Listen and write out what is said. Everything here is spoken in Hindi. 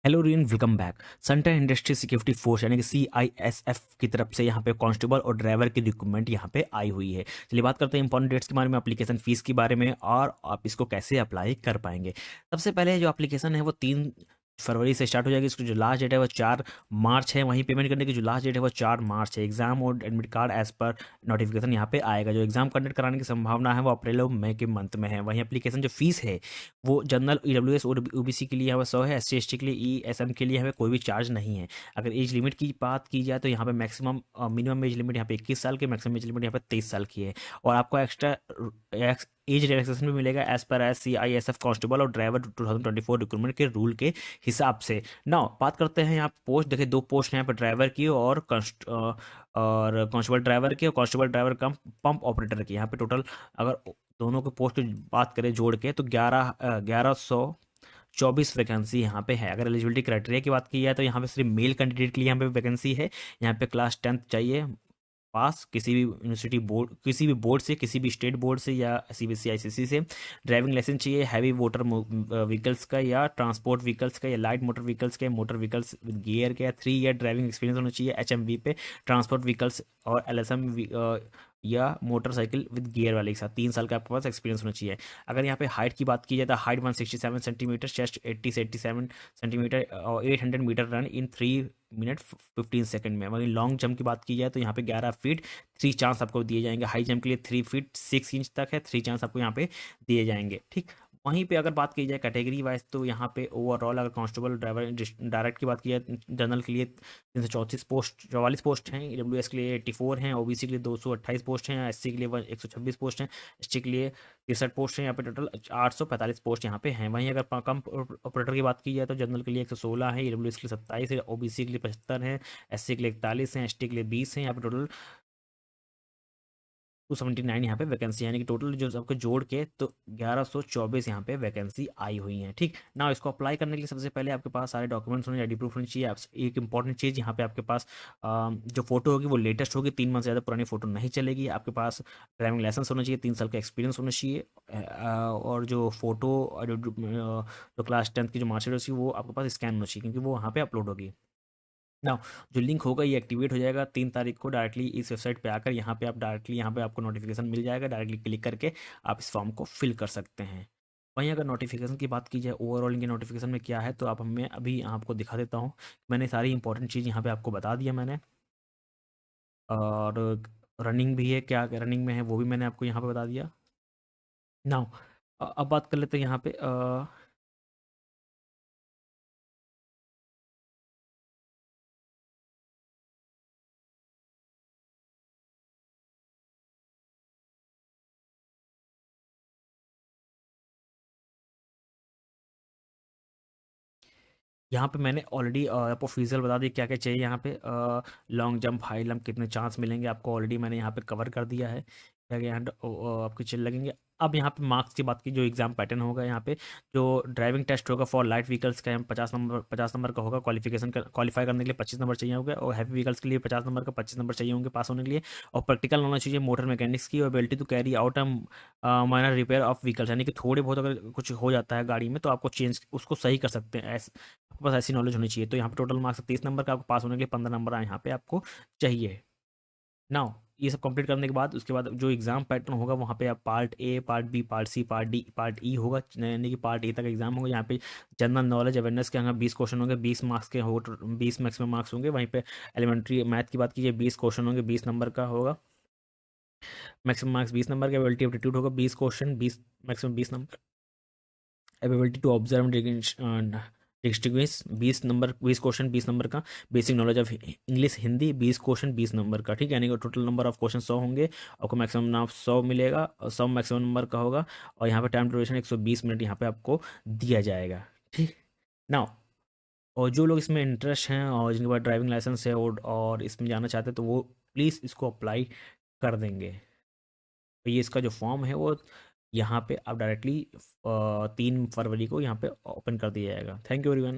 Hello rayon, welcome back. Central industry security force यानी कि CISF की तरफ से यहाँ पे कांस्टेबल और ड्राइवर की रिक्रूटमेंट यहाँ पे आई हुई है। चलिए बात करते हैं इंपॉर्टेंट डेट्स के बारे में, एप्लीकेशन फीस के बारे में और आप इसको कैसे अप्लाई कर पाएंगे। सबसे पहले जो एप्लीकेशन है वो 3 फरवरी से स्टार्ट हो जाएगी। इसकी जो लास्ट डेट है वो 4 मार्च है। वहीं पेमेंट करने की जो लास्ट डेट है वो 4 मार्च है। एग्जाम और admit card as per notification यहाँ पे आएगा। जो एग्जाम कंडक्ट कराने की संभावना है वो अप्रैल और मई के मंथ में है। वहीं एप्लीकेशन जो फीस है वो जनरल EWS और OBC के लिए हमें 100 है। SC ST के लिए ESM के लिए हमें कोई भी चार्ज नहीं है। अगर एज लिमिट की बात की जाए तो यहाँ पे मैक्सिमम मिनिमम एज लिमिट यहाँ पे 21 साल की, मैक्सिमम एज लिमिट यहाँ पे 23 साल की है। और आपको एक्स्ट्रा एज रिलैक्सेशन भी मिलेगा as per as CISF constable और ड्राइवर 2024 रिक्रूटमेंट के रूल के हिसाब से। ना बात करते हैं यहाँ पोस्ट। देखिए 2 पोस्ट हैं यहाँ पे ड्राइवर की और कांस्टेबल ड्राइवर की और कांस्टेबल ड्राइवर कम पंप ऑपरेटर की। यहाँ पे टोटल अगर दोनों के पोस्ट की बात करें जोड़ के तो 1124 वैकेंसी यहाँ पे है। अगर एलिजिबिलिटी क्राइटेरिया की बात की जाए तो यहाँ पे सिर्फ मेल कैंडिडेट के लिए यहाँ पे वैकेंसी है। यहाँ पे क्लास 10th चाहिए पास, किसी भी यूनिवर्सिटी बोर्ड, किसी भी बोर्ड से, किसी भी स्टेट बोर्ड से या CBSE ICC से। ड्राइविंग लाइसेंस चाहिए हैवी मोटर व्हीकल्स का या ट्रांसपोर्ट व्हीकल्स का या लाइट मोटर व्हीकल्स का, मोटर व्हीकल्स विद गियर का। 3 ईयर ड्राइविंग एक्सपीरियंस होना चाहिए HMV पे, ट्रांसपोर्ट व्हीकल्स और LSM या मोटरसाइकिल विद गियर वाले के साथ 3 साल का आपके पास एक्सपीरियंस होना चाहिए। अगर यहाँ पे हाइट की बात की जाए तो हाइट 167 सेंटीमीटर, चेस्ट 80 से 87 सेंटीमीटर और 800 metre run in 3 minute 15 second में। वहीं लॉन्ग जंप की बात की जाए तो यहाँ पे 11 फीट 3 चांस आपको दिए जाएंगे। हाई जंप के लिए 3 फीट 6 इंच तक है, 3 चांस आपको यहाँ पे दिए जाएंगे। ठीक। वहीं पे अगर बात की जाए कैटेगरी वाइज तो यहाँ पे ओवरऑल अगर कांस्टेबल ड्राइवर डायरेक्ट की बात की जाए, जनरल के लिए 334 पोस्ट, 44 पोस्ट हैं। EWS के लिए 84 हैं। OBC के लिए 228 पोस्ट हैं। SC के लिए 126 पोस्ट हैं। ST के लिए 63 पोस्ट हैं। यहाँ पे टोटल 845 पोस्ट यहाँ पे हैं। वहीं अगर कम ऑपरेटर की बात की जाए तो जनरल के लिए 116 है, EWS के लिए 27 है, OBC के लिए 75 है, SC के लिए 41 हैं, ST के लिए 20 हैं। यहाँ पे टोटल 279 यहाँ पे वैकेंसी, यानी कि टोटल जो सबको जोड़ के तो 1124 यहाँ पे वैकेंसी आई हुई है। ठीक ना। इसको अप्लाई करने के लिए सबसे पहले आपके पास सारे डॉक्यूमेंट्स होने, ID प्रूफ होनी चाहिए। एक इंपॉर्टेंट चीज़ यहाँ पे आपके पास जो फोटो होगी वो लेटेस्ट होगी, 3 मंथ से ज़्यादा पुरानी फोटो नहीं चलेगी। आपके पास ड्राइविंग लाइसेंस होना चाहिए, 3 साल का एक्सपीरियंस होना चाहिए। और जो फोटो और जो क्लास 10th की जो मार्कशीट होगी वो आपके पास स्कैन होना चाहिए, क्योंकि वो वहाँ पे अपलोड होगी ना। जो लिंक होगा ये एक्टिवेट हो जाएगा 3 तारीख को डायरेक्टली इस वेबसाइट पे आकर। यहाँ पे आप डायरेक्टली यहाँ पे आपको नोटिफिकेशन मिल जाएगा, डायरेक्टली क्लिक करके आप इस फॉर्म को फिल कर सकते हैं। वहीं अगर नोटिफिकेशन की बात की जाए ओवरऑल इनके नोटिफिकेशन में क्या है तो आप हमें अभी आपको दिखा देता हूँ। मैंने सारी इंपॉर्टेंट चीज़ यहाँ पे आपको बता दिया मैंने। और रनिंग भी है, क्या रनिंग में है वो भी मैंने आपको यहाँ पे बता दिया। नाउ अब बात कर लेते हैं यहाँ पे यहाँ पे मैंने ऑलरेडी आपको फीसल बता दी क्या क्या चाहिए। यहाँ पे लॉन्ग जंप, हाई जंप कितने चांस मिलेंगे आपको ऑलरेडी मैंने यहाँ पे कवर कर दिया है। क्या क्या यहाँ आपके चिल लगेंगे। अब यहाँ पे मार्क्स की बात की, जो एग्जाम पैटर्न होगा यहाँ पे, जो ड्राइविंग टेस्ट होगा फॉर लाइट व्हीकल्स का 50 नंबर का होगा। क्वालिफाई करने के लिए 25 नंबर चाहिए होंगे। और हैवी व्हीकल्स के लिए 50 नंबर का 25 नंबर चाहिए होंगे पास होने के लिए। और प्रैक्टिकल होना चाहिए मोटर मैकेनिक्स की, और ability to carry out minor repair of vehicles, यानी कि थोड़े बहुत अगर कुछ हो जाता है गाड़ी में तो आपको चेंज उसको सही कर सकते हैं। आपके पास ऐसी नॉलेज होनी चाहिए। तो यहाँ पे टोटल मार्क्स 30 नंबर का, आपको पास होने के लिए 15 नंबर यहाँ पे आपको चाहिए। नाउ ये सब कंप्लीट करने के बाद उसके बाद जो एग्जाम पैटर्न होगा वहाँ पे आप part A, part B, part C, part E होगा, यानी कि पार्ट ए तक एग्जाम होगा। यहाँ पे जनरल नॉलेज अवेयरनेस के यहाँ 20 क्वेश्चन होंगे, 20 मार्क्स के हो, 20 मैक्सिमम मार्क्स होंगे। वहीं पे एलिमेंट्री मैथ की बात कीजिए 20 क्वेश्चन होंगे, 20 नंबर का होगा। मैक्सिमम मार्क्स 20 नंबर का। एबिलिटी एप्टीट्यूड होगा 20 question, 20 maximum 20 number. Ability to observe distinguish 20 number, 20 question 20 number का। Basic knowledge of English Hindi 20 question 20 number का। ठीक है, यानी कि टोटल नंबर ऑफ क्वेश्चन 100 होंगे, आपको मैक्सिमम नाम 100 मिलेगा और 100 मैक्सिमम नंबर का होगा। और यहाँ पे टाइम ड्यूरेशन 120 मिनट यहाँ पे आपको दिया जाएगा। ठीक ना। और जो लोग इसमें इंटरेस्ट हैं और जिनके पास ड्राइविंग लाइसेंस है और इसमें जाना चाहते हैं तो वो प्लीज़ इसको अप्लाई कर देंगे। तो ये इसका जो फॉर्म है वो यहाँ पे आप डायरेक्टली 3 फरवरी को यहाँ पे ओपन कर दिया जाएगा। Thank you everyone.